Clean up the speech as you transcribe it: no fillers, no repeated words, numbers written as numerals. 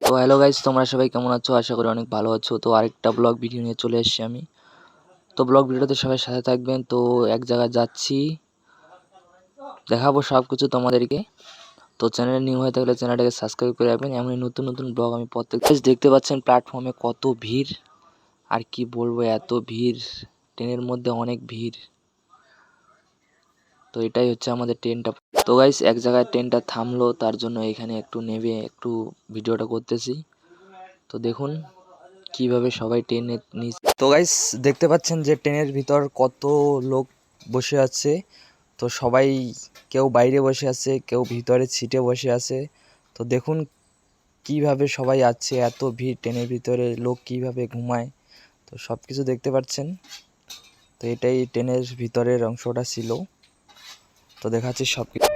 তো hello guys, তোমরা সবাই কেমন আছো? আশা করি অনেক ভালো আছো। তো আরেকটা ব্লগ ভিডিও নিয়ে চলে এসেছি আমি। তো ব্লগ ভিডিওতে সবাই সাথে থাকবেন। তো এক জায়গায় যাচ্ছি, দেখাবো সব কিছু তোমাদেরকে। তো চ্যানেলে নিউ হয়ে থাকলে চ্যানেলটাকে সাবস্ক্রাইব করে রাখবেন। এমন নতুন নতুন ব্লগ আমি প্রত্যেক দেখতে পাচ্ছেন প্ল্যাটফর্মে কত ভিড়, আর কি বলবো, এত ভিড়, ট্রেনের মধ্যে অনেক ভিড়। তো এটাই হচ্ছে আমাদের ট্রেনটা। তো গাইস এক জায়গায় ট্রেনটা থামলো, তার জন্য এখানে একটু নেমে একটু ভিডিওটা করতেছি। তো দেখুন কিভাবে সবাই ট্রেনে নিচে। তো গাইস দেখতে পাচ্ছেন যে ট্রেনের ভিতর কত লোক বসে আছে। তো সবাই, কেউ বাইরে বসে আছে, কেউ ভিতরে সিটে বসে আছে। তো দেখুন কিভাবে সবাই আছে, এত ভিড় ট্রেনের ভিতরে, লোক কিভাবে ঘুমায়। তো সব কিছু দেখতে পাচ্ছেন। তো এটাই ট্রেনের ভিতরের অংশটা ছিল। তো দেখাচ্ছি সব কিছু।